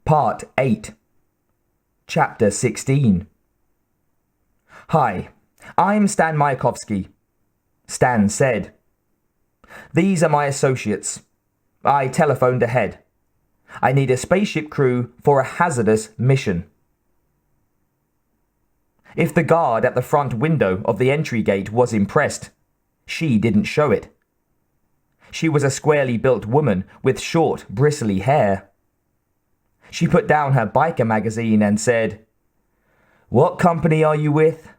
Part 8, Chapter 16. Hi, I'm Stan Myakovsky. Stan said. These are my associates. I telephoned ahead. I need a spaceship crew for a hazardous mission. If the guard at the front window of the entry gate was impressed, she didn't show it. She was a squarely built woman with short, bristly hair. She put down her biker magazine and said, "What company are you with?"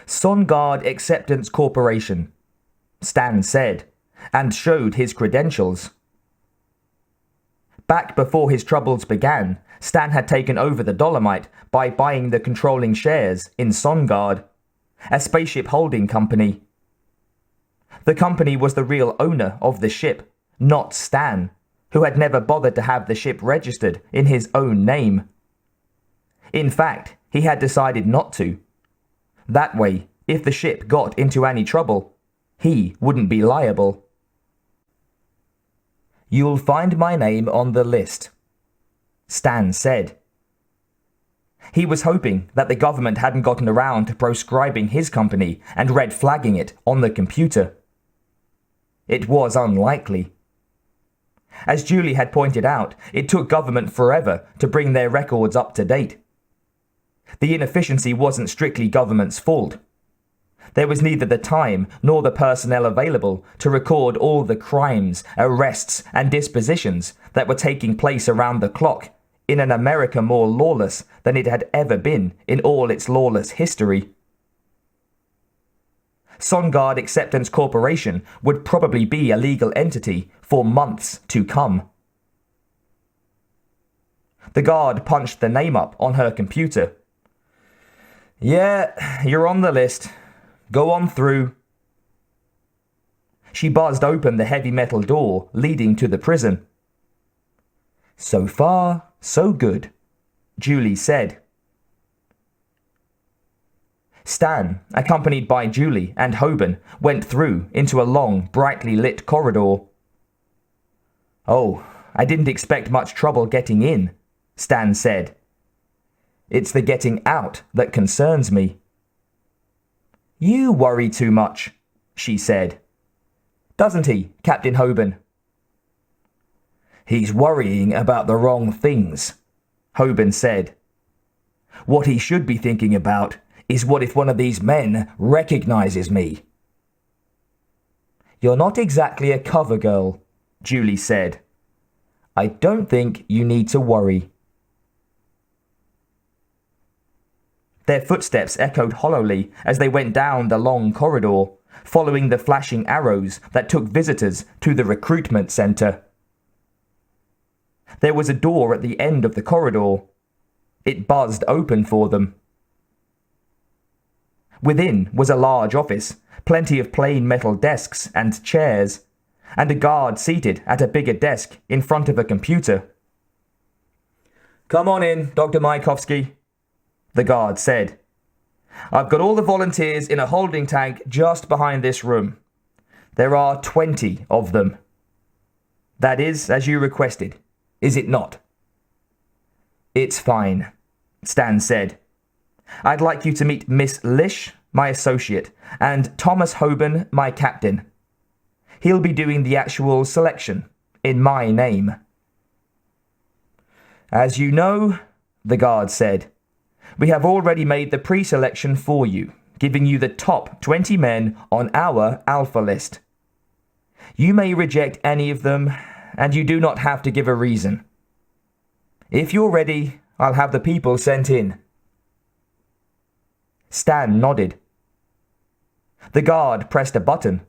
SunGuard Acceptance Corporation, Stan said, and showed his credentials. Back before his troubles began, Stan had taken over the Dolomite by buying the controlling shares in SunGuard, a spaceship holding company. The company was the real owner of the ship, not Stan, who had never bothered to have the ship registered in his own name. In fact, he had decided not to. That way, if the ship got into any trouble, he wouldn't be liable. "You'll find my name on the list," Stan said. He was hoping that the government hadn't gotten around to proscribing his company and red flagging it on the computer. It was unlikely. As Julie had pointed out, it took government forever to bring their records up to date. The inefficiency wasn't strictly government's fault. There was neither the time nor the personnel available to record all the crimes, arrests, and dispositions that were taking place around the clock in an America more lawless than it had ever been in all its lawless history. SunGuard Acceptance Corporation would probably be a legal entity for months to come. The guard punched the name up on her computer. "Yeah, you're on the list. Go on through." She buzzed open the heavy metal door leading to the prison. "So far, so good," Julie said. Stan, accompanied by Julie and Hoban, went through into a long, brightly lit corridor. "Oh, I didn't expect much trouble getting in," Stan said. "It's the getting out that concerns me." "You worry too much," she said. "Doesn't he, Captain Hoban?" "He's worrying about the wrong things," Hoban said. "What he should be thinking about is what if one of these men recognizes me." "You're not exactly a cover girl," Julie said. "I don't think you need to worry." Their footsteps echoed hollowly as they went down the long corridor, following the flashing arrows that took visitors to the recruitment center. There was a door at the end of the corridor. It buzzed open for them. Within was a large office, plenty of plain metal desks and chairs, and a guard seated at a bigger desk in front of a computer. "Come on in, Dr. Myakovsky," the guard said. "I've got all the volunteers in a holding tank just behind this room. There are 20 of them. That is as you requested, is it not?" "It's fine," Stan said. "I'd like you to meet Miss Lish, my associate, and Thomas Hoban, my captain. He'll be doing the actual selection, in my name." "As you know," the guard said, "we have already made the pre-selection for you, giving you the top 20 men on our Alpha list. You may reject any of them, and you do not have to give a reason. If you're ready, I'll have the people sent in." Stan nodded. The guard pressed a button.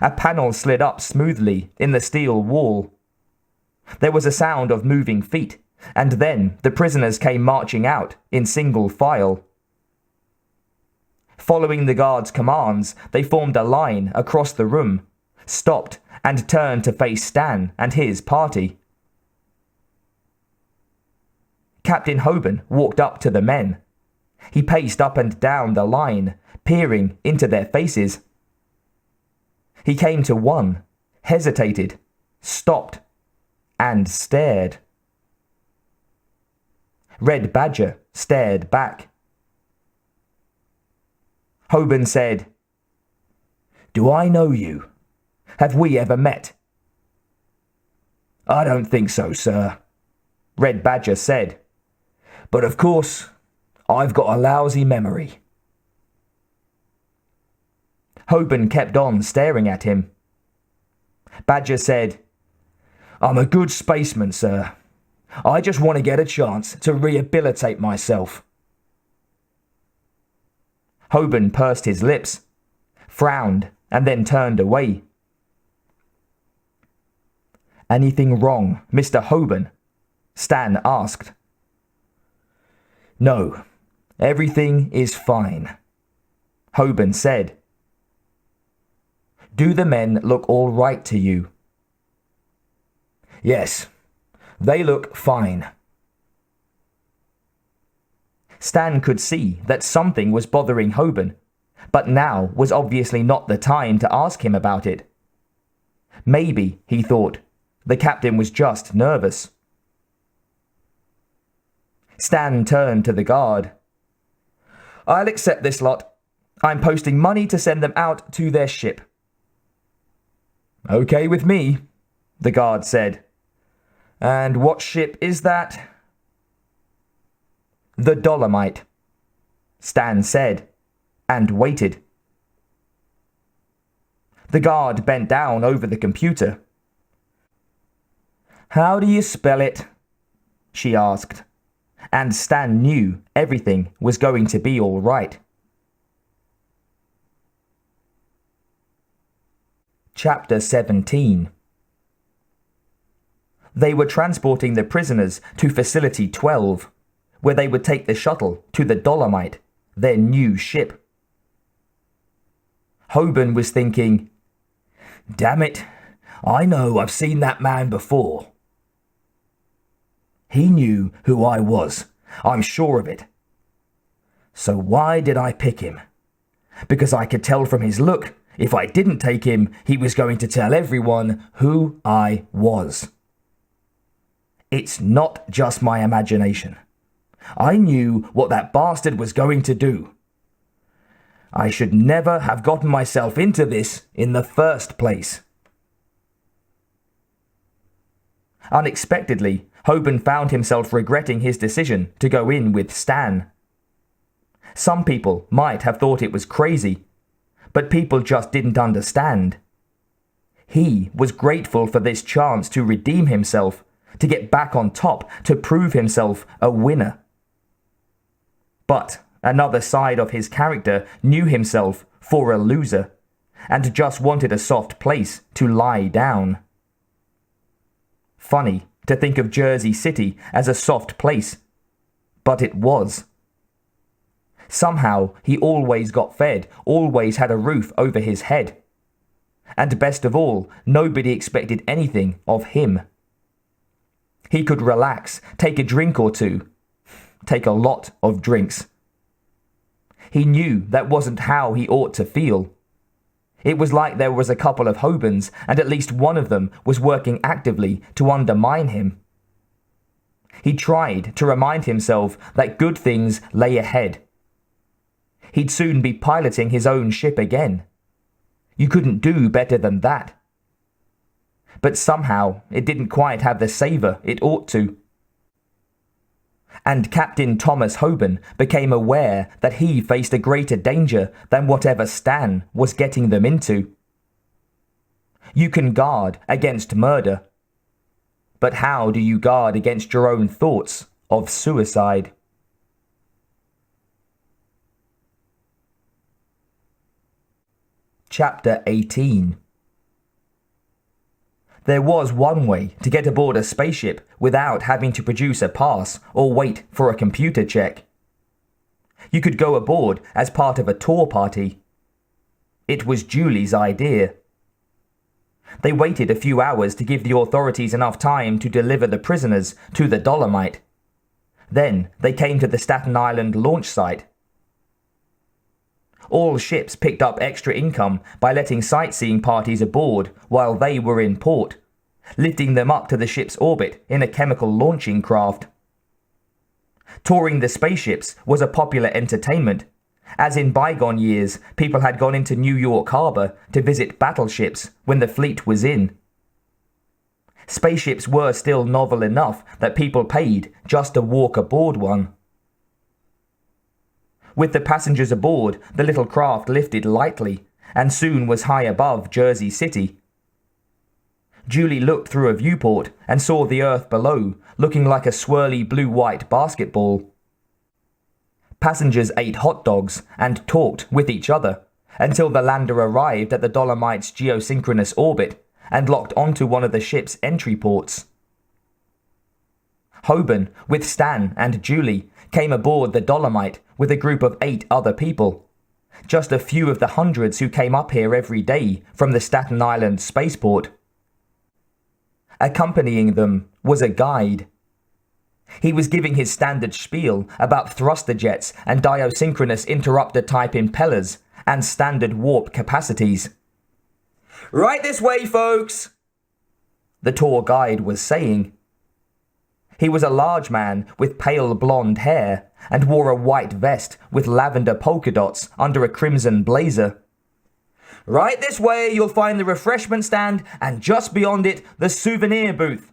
A panel slid up smoothly in the steel wall. There was a sound of moving feet, and then the prisoners came marching out in single file. Following the guard's commands, they formed a line across the room, stopped, and turned to face Stan and his party. Captain Hoban walked up to the men. He paced up and down the line, peering into their faces. He came to one, hesitated, stopped, and stared. Red Badger stared back. Hoban said, "Do I know you? Have we ever met?" "I don't think so, sir," Red Badger said. "But of course, I've got a lousy memory." Hoban kept on staring at him. Badger said, "I'm a good spaceman, sir. I just want to get a chance to rehabilitate myself." Hoban pursed his lips, frowned, and then turned away. "Anything wrong, Mr. Hoban?" Stan asked. "No, everything is fine," Hoban said. "Do the men look all right to you?" "Yes, they look fine." Stan could see that something was bothering Hoban, but now was obviously not the time to ask him about it. Maybe, he thought, the captain was just nervous. Stan turned to the guard. "I'll accept this lot. I'm posting money to send them out to their ship." "Okay with me," the guard said. "And what ship is that?" "The Dolomite," Stan said, and waited. The guard bent down over the computer. "How do you spell it?" she asked, and Stan knew everything was going to be all right. Chapter 17. They were transporting the prisoners to Facility 12, where they would take the shuttle to the Dolomite, their new ship. Hoban was thinking, "Damn it, I know I've seen that man before. He knew who I was, I'm sure of it. So why did I pick him? Because I could tell from his look, if I didn't take him, he was going to tell everyone who I was. It's not just my imagination. I knew what that bastard was going to do. I should never have gotten myself into this in the first place." Unexpectedly, Hoban found himself regretting his decision to go in with Stan. Some people might have thought it was crazy, but people just didn't understand. He was grateful for this chance to redeem himself, to get back on top, to prove himself a winner. But another side of his character knew himself for a loser, and just wanted a soft place to lie down. Funny to think of Jersey City as a soft place, but it was. Somehow he always got fed, always had a roof over his head. And best of all, nobody expected anything of him. He could relax, take a drink or two, take a lot of drinks. He knew that wasn't how he ought to feel. It was like there was a couple of Hobans, and at least one of them was working actively to undermine him. He tried to remind himself that good things lay ahead. He'd soon be piloting his own ship again. You couldn't do better than that. But somehow it didn't quite have the savour it ought to. And Captain Thomas Hoban became aware that he faced a greater danger than whatever Stan was getting them into. You can guard against murder, but how do you guard against your own thoughts of suicide? Chapter 18. There was one way to get aboard a spaceship without having to produce a pass or wait for a computer check. You could go aboard as part of a tour party. It was Julie's idea. They waited a few hours to give the authorities enough time to deliver the prisoners to the Dolomite. Then they came to the Staten Island launch site. All ships picked up extra income by letting sightseeing parties aboard while they were in port, lifting them up to the ship's orbit in a chemical launching craft. Touring the spaceships was a popular entertainment, as in bygone years people had gone into New York Harbor to visit battleships when the fleet was in. Spaceships were still novel enough that people paid just to walk aboard one. With the passengers aboard, the little craft lifted lightly and soon was high above Jersey City. Julie looked through a viewport and saw the earth below, looking like a swirly blue-white basketball. Passengers ate hot dogs and talked with each other until the lander arrived at the Dolomite's geosynchronous orbit and locked onto one of the ship's entry ports. Hoban, with Stan and Julie, came aboard the Dolomite with a group of 8 other people, just a few of the hundreds who came up here every day from the Staten Island spaceport. Accompanying them was a guide. He was giving his standard spiel about thruster jets and diosynchronous interrupter-type impellers and standard warp capacities. "Right this way, folks," the tour guide was saying. He was a large man with pale blonde hair and wore a white vest with lavender polka dots under a crimson blazer. "Right this way you'll find the refreshment stand and just beyond it the souvenir booth.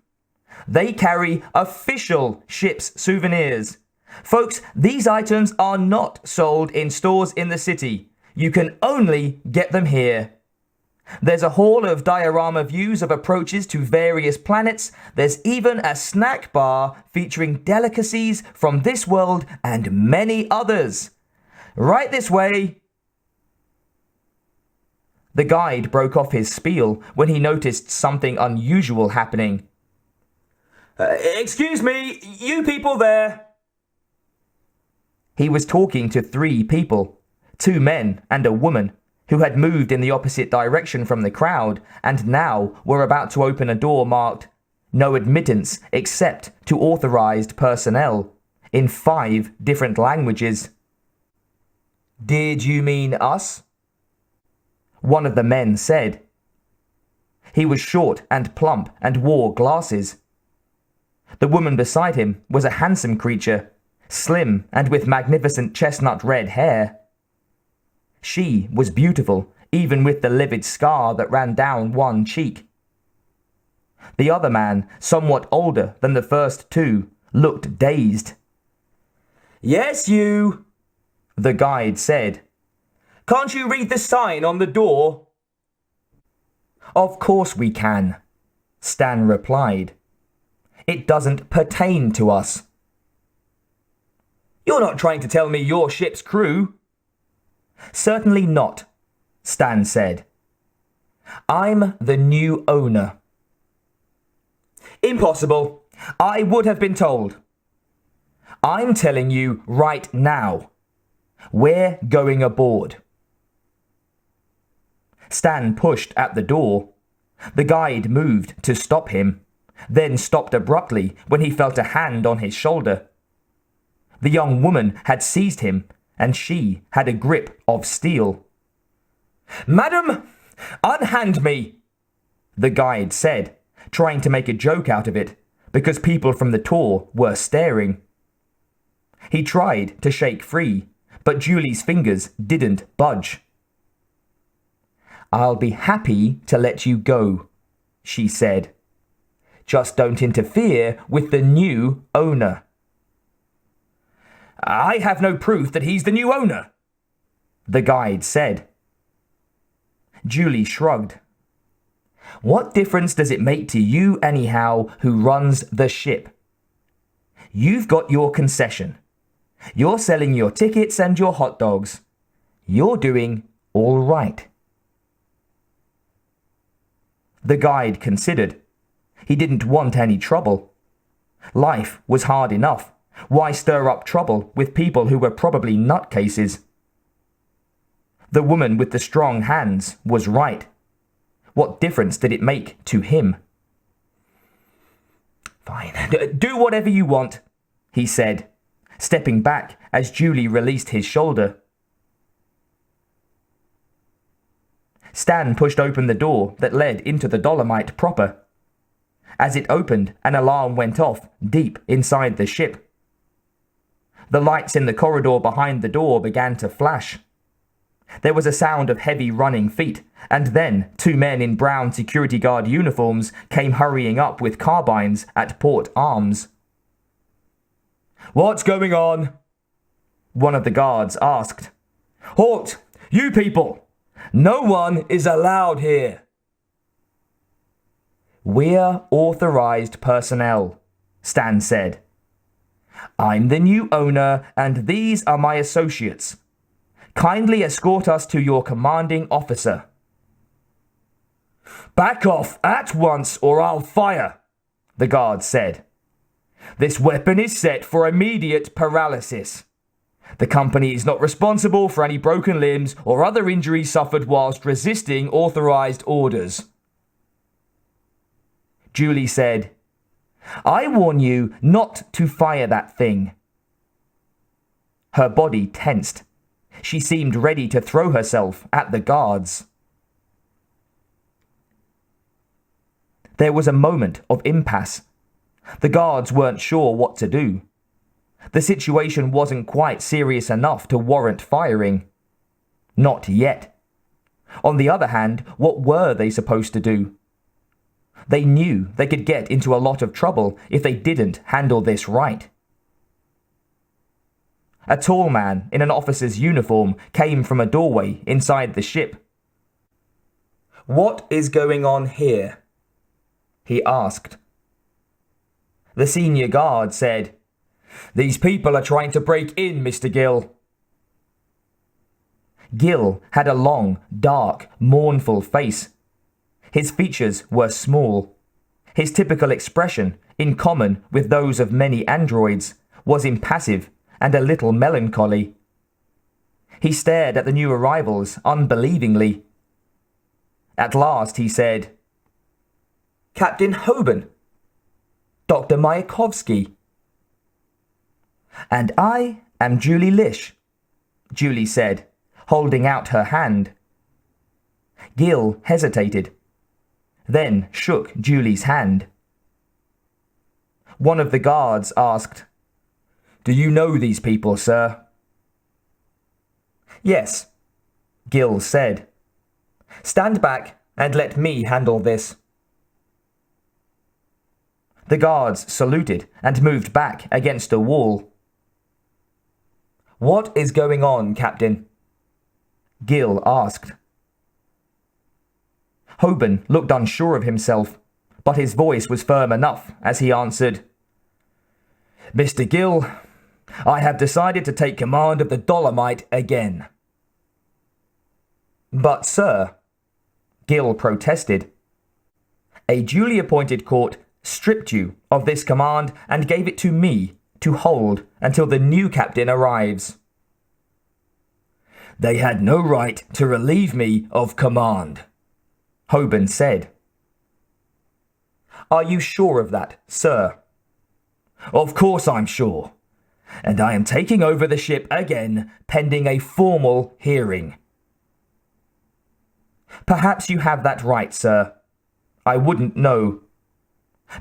They carry official ship's souvenirs. Folks, these items are not sold in stores in the city. You can only get them here. There's a hall of diorama views of approaches to various planets. There's even a snack bar featuring delicacies from this world and many others. Right this way." The guide broke off his spiel when he noticed something unusual happening. "Excuse me, you people there." He was talking to 3 people, 2 men and a woman, who had moved in the opposite direction from the crowd and now were about to open a door marked "No admittance except to authorized personnel" in 5 different languages. "Did you mean us?" one of the men said. He was short and plump and wore glasses. The woman beside him was a handsome creature, slim and with magnificent chestnut red hair. She was beautiful, even with the livid scar that ran down one cheek. The other man, somewhat older than the first 2, looked dazed. "Yes, you," the guide said. "Can't you read the sign on the door?" "Of course we can," Stan replied. "It doesn't pertain to us." "You're not trying to tell me your ship's crew?" "Certainly not," Stan said. "I'm the new owner." "Impossible. I would have been told." "I'm telling you right now. We're going aboard." Stan pushed at the door. The guide moved to stop him, then stopped abruptly when he felt a hand on his shoulder. The young woman had seized him, and she had a grip of steel. "Madam, unhand me," the guide said, trying to make a joke out of it, because people from the tour were staring. He tried to shake free, but Julie's fingers didn't budge. "I'll be happy to let you go," she said. "Just don't interfere with the new owner." "I have no proof that he's the new owner," the guide said. Julie shrugged. "What difference does it make to you anyhow who runs the ship? You've got your concession. You're selling your tickets and your hot dogs. You're doing all right." The guide considered. He didn't want any trouble. Life was hard enough. Why stir up trouble with people who were probably nutcases? The woman with the strong hands was right. What difference did it make to him? "Fine, do whatever you want," he said, stepping back as Julie released his shoulder. Stan pushed open the door that led into the Dolomite proper. As it opened, an alarm went off deep inside the ship. The lights in the corridor behind the door began to flash. There was a sound of heavy running feet, and then 2 men in brown security guard uniforms came hurrying up with carbines at port arms. "What's going on?" one of the guards asked. "Halt! You people! No one is allowed here." "We're authorized personnel," Stan said. "I'm the new owner, and these are my associates. Kindly escort us to your commanding officer." "Back off at once or I'll fire," the guard said. "This weapon is set for immediate paralysis. The company is not responsible for any broken limbs or other injuries suffered whilst resisting authorized orders." Julie said, "I warn you not to fire that thing." Her body tensed. She seemed ready to throw herself at the guards. There was a moment of impasse. The guards weren't sure what to do. The situation wasn't quite serious enough to warrant firing. Not yet. On the other hand, what were they supposed to do? They knew they could get into a lot of trouble if they didn't handle this right. A tall man in an officer's uniform came from a doorway inside the ship. "What is going on here?" he asked. The senior guard said, "These people are trying to break in, Mr. Gill." Gill had a long, dark, mournful face. His features were small. His typical expression, in common with those of many androids, was impassive and a little melancholy. He stared at the new arrivals unbelievingly. At last he said, "Captain Hoban, Dr. Myakovsky." "And I am Julie Lish," Julie said, holding out her hand. Gill hesitated, then shook Julie's hand. One of the guards asked, "Do you know these people, sir?" "Yes," Gill said. "Stand back and let me handle this." The guards saluted and moved back against a wall. "What is going on, Captain?" Gill asked. Hoban looked unsure of himself, but his voice was firm enough as he answered, "Mr. Gill, I have decided to take command of the Dolomite again." "But, sir," Gill protested, "a duly appointed court stripped you of this command and gave it to me to hold until the new captain arrives." "They had no right to relieve me of command," Hoban said. "Are you sure of that, sir?" "Of course I'm sure. And I am taking over the ship again, pending a formal hearing." "Perhaps you have that right, sir. I wouldn't know.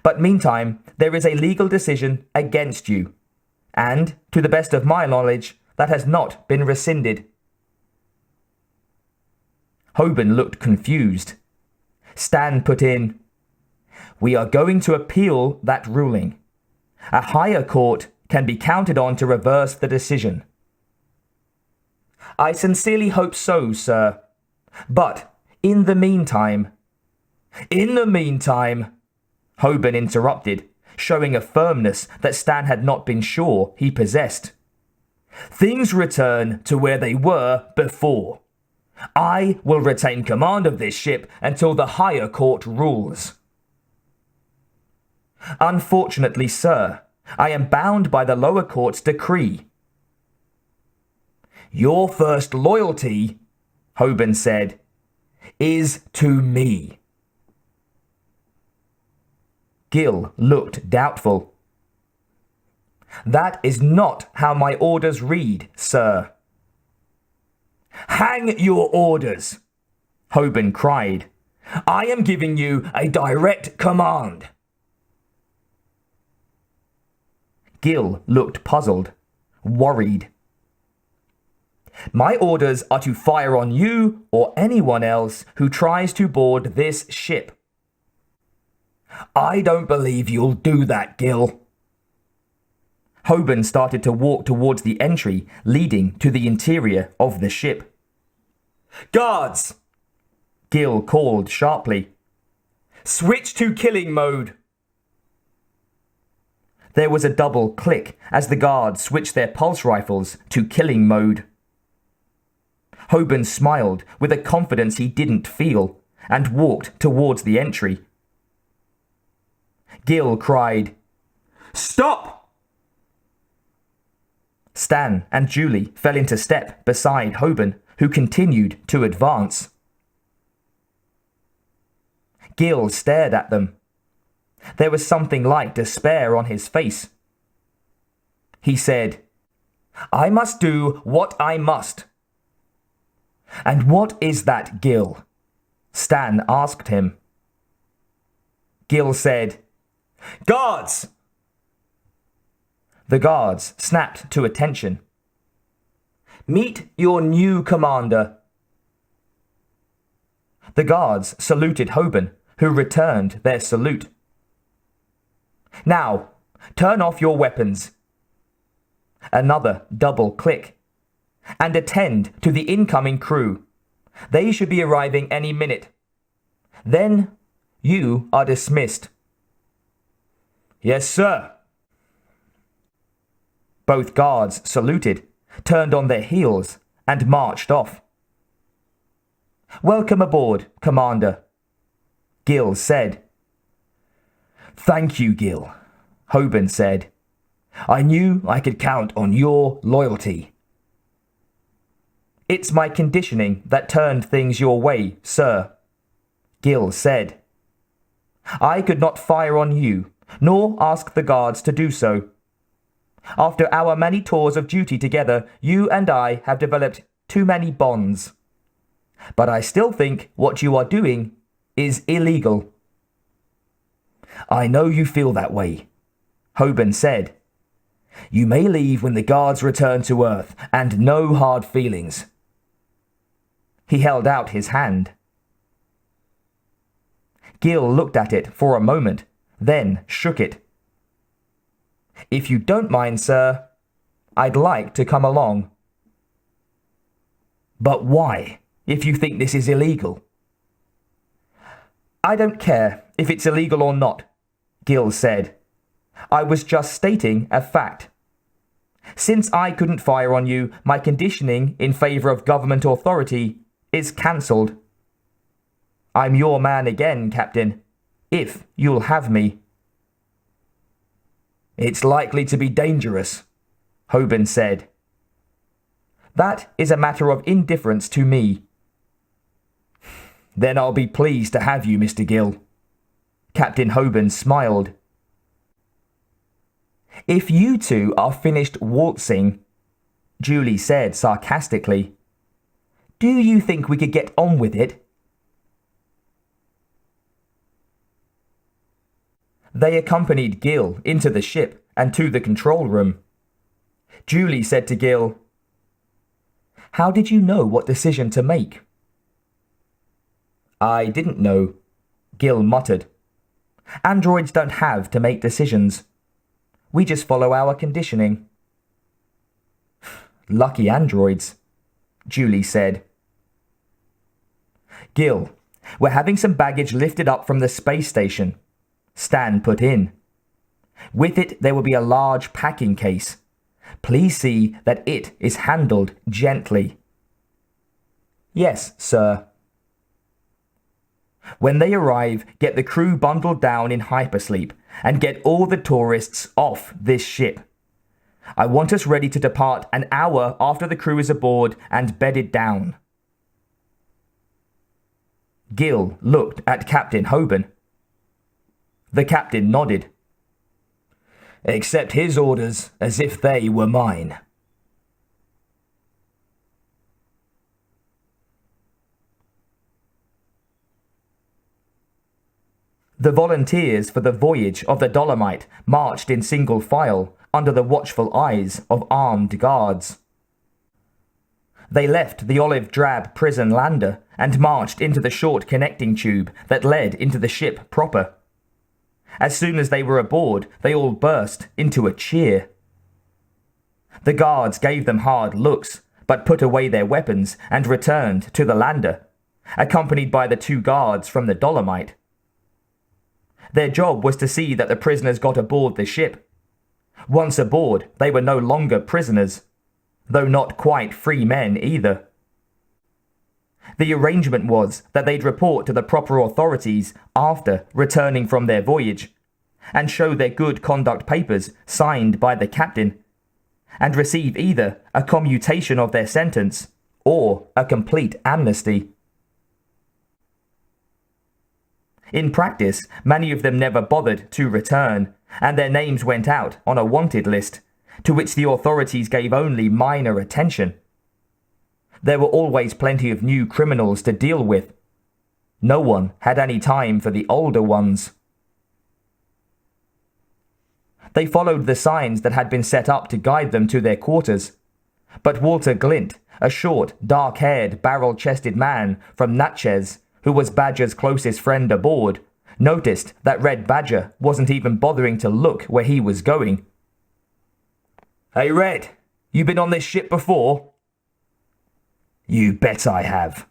But meantime, there is a legal decision against you, and, to the best of my knowledge, that has not been rescinded." Hoban looked confused. Stan put in, "We are going to appeal that ruling. A higher court can be counted on to reverse the decision." "I sincerely hope so, sir. But, in the meantime..." "In the meantime," Hoban interrupted, showing a firmness that Stan had not been sure he possessed, "things return to where they were before. I will retain command of this ship until the higher court rules." "Unfortunately, sir, I am bound by the lower court's decree." "Your first loyalty," Hoban said, "is to me." Gill looked doubtful. "That is not how my orders read, sir." "Hang your orders!" Hoban cried. "I am giving you a direct command." Gill looked puzzled. worried. My orders are to fire on you or anyone else who tries to board this ship. I don't believe you'll do that, Gil. Hoban started to walk towards the entry leading to the interior of the ship. Guards! Gil called sharply. Switch to killing mode. There was a double click as the guards switched their pulse rifles to killing mode. Hoban smiled with a confidence he didn't feel and walked towards the entry. Gil cried, Stop! Stan and Julie fell into step beside Hoban, who continued to advance. Gil stared at them. There was something like despair on his face. He said, I must do what I must. And what is that, Gil? Stan asked him. Gil said, Guards! The guards snapped to attention. Meet your new commander. The guards saluted Hoban, who returned their salute. Now, turn off your weapons. Another double click. And attend to the incoming crew. They should be arriving any minute. Then, you are dismissed. Yes, sir. Both guards saluted, turned on their heels, and marched off. Welcome aboard, Commander, Gil said. Thank you, Gil, Hoban said. I knew I could count on your loyalty. It's my conditioning that turned things your way, sir, Gil said. I could not fire on you, nor ask the guards to do so. After our many tours of duty together, you and I have developed too many bonds. But I still think what you are doing is illegal. I know you feel that way, Hoban said. You may leave when the guards return to Earth, and no hard feelings. He held out his hand. Gil looked at it for a moment, then shook it. If you don't mind, sir, I'd like to come along. But why, if you think this is illegal? I don't care if it's illegal or not, Gil said. I was just stating a fact. Since I couldn't fire on you, my conditioning in favor of government authority is cancelled. I'm your man again, Captain, if you'll have me. It's likely to be dangerous, Hoban said. That is a matter of indifference to me. Then I'll be pleased to have you, Mr. Gil. Captain Hoban smiled. If you two are finished waltzing, Julie said sarcastically, do you think we could get on with it? They accompanied Gil into the ship and to the control room. Julie said to Gil, How did you know what decision to make? I didn't know, Gil muttered. Androids don't have to make decisions. We just follow our conditioning. Lucky androids, Julie said. Gil, we're having some baggage lifted up from the space station, Stan put in. With it, there will be a large packing case. Please see that it is handled gently. Yes, sir. When they arrive, get the crew bundled down in hypersleep and get all the tourists off this ship. I want us ready to depart an hour after the crew is aboard and bedded down. Gil looked at Captain Hoban. The captain nodded. Accept his orders as if they were mine. The volunteers for the voyage of the Dolomite marched in single file under the watchful eyes of armed guards. They left the olive-drab prison lander and marched into the short connecting tube that led into the ship proper. As soon as they were aboard, they all burst into a cheer. The guards gave them hard looks, but put away their weapons and returned to the lander, accompanied by the 2 guards from the Dolomite. Their job was to see that the prisoners got aboard the ship. Once aboard, they were no longer prisoners, though not quite free men either. The arrangement was that they'd report to the proper authorities after returning from their voyage, and show their good conduct papers signed by the captain, and receive either a commutation of their sentence or a complete amnesty. In practice, many of them never bothered to return, and their names went out on a wanted list, to which the authorities gave only minor attention. There were always plenty of new criminals to deal with. No one had any time for the older ones. They followed the signs that had been set up to guide them to their quarters, but Walter Glint, a short, dark-haired, barrel-chested man from Natchez, who was Badger's closest friend aboard, noticed that Red Badger wasn't even bothering to look where he was going. "Hey Red, you been on this ship before?" "You bet I have,"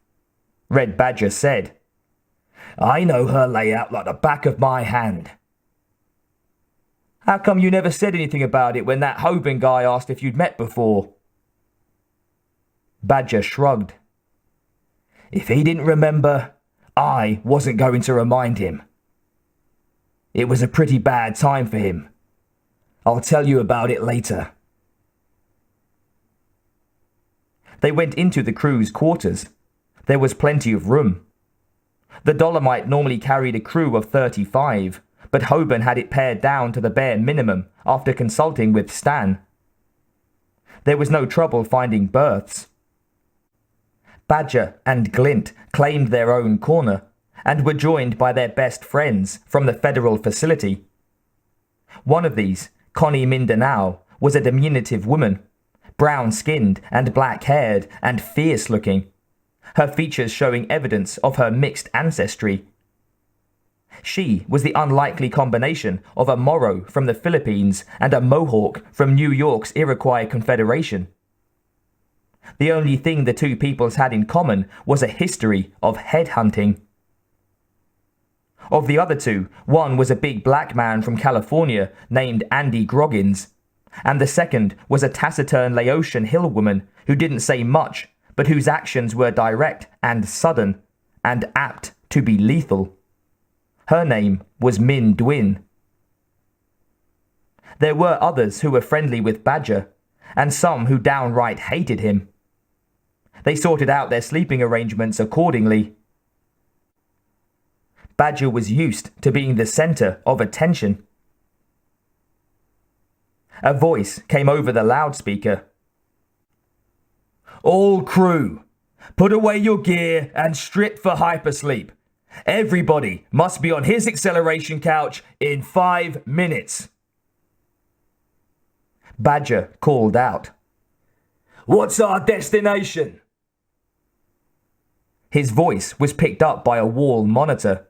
Red Badger said. "I know her layout like the back of my hand." "How come you never said anything about it when that Hoban guy asked if you'd met before?" Badger shrugged. "If he didn't remember, I wasn't going to remind him. It was a pretty bad time for him. I'll tell you about it later." They went into the crew's quarters. There was plenty of room. The Dolomite normally carried a crew of 35, but Hoban had it pared down to the bare minimum after consulting with Stan. There was no trouble finding berths. Badger and Glint claimed their own corner and were joined by their best friends from the federal facility. One of these, Connie Mindanao, was a diminutive woman, brown-skinned and black-haired and fierce-looking, her features showing evidence of her mixed ancestry. She was the unlikely combination of a Moro from the Philippines and a Mohawk from New York's Iroquois Confederation. The only thing the two peoples had in common was a history of headhunting. Of the other two, one was a big black man from California named Andy Groggins, and the second was a taciturn Laotian hill woman who didn't say much, but whose actions were direct and sudden, and apt to be lethal. Her name was Min Dwin. There were others who were friendly with Badger, and some who downright hated him. They sorted out their sleeping arrangements accordingly. Badger was used to being the center of attention. A voice came over the loudspeaker. "All crew, put away your gear and strip for hypersleep. Everybody must be on his acceleration couch in 5 minutes. Badger called out. "What's our destination?" His voice was picked up by a wall monitor.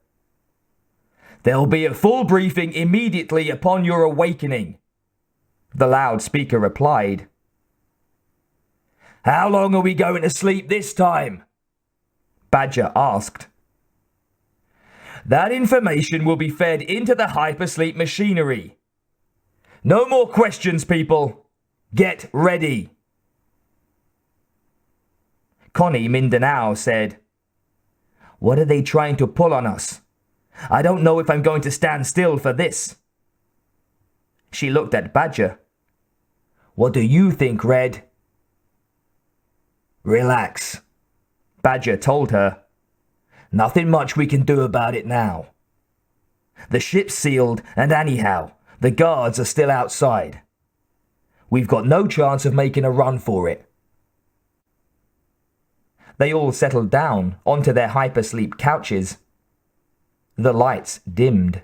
"There'll be a full briefing immediately upon your awakening," the loudspeaker replied. "How long are we going to sleep this time?" Badger asked. "That information will be fed into the hypersleep machinery. No more questions, people. Get ready." Connie Mindanao said, "What are they trying to pull on us? I don't know if I'm going to stand still for this." She looked at Badger. "What do you think, Red?" "Relax," Badger told her. "Nothing much we can do about it now. The ship's sealed, and anyhow, the guards are still outside. We've got no chance of making a run for it." They all settled down onto their hypersleep couches. The lights dimmed.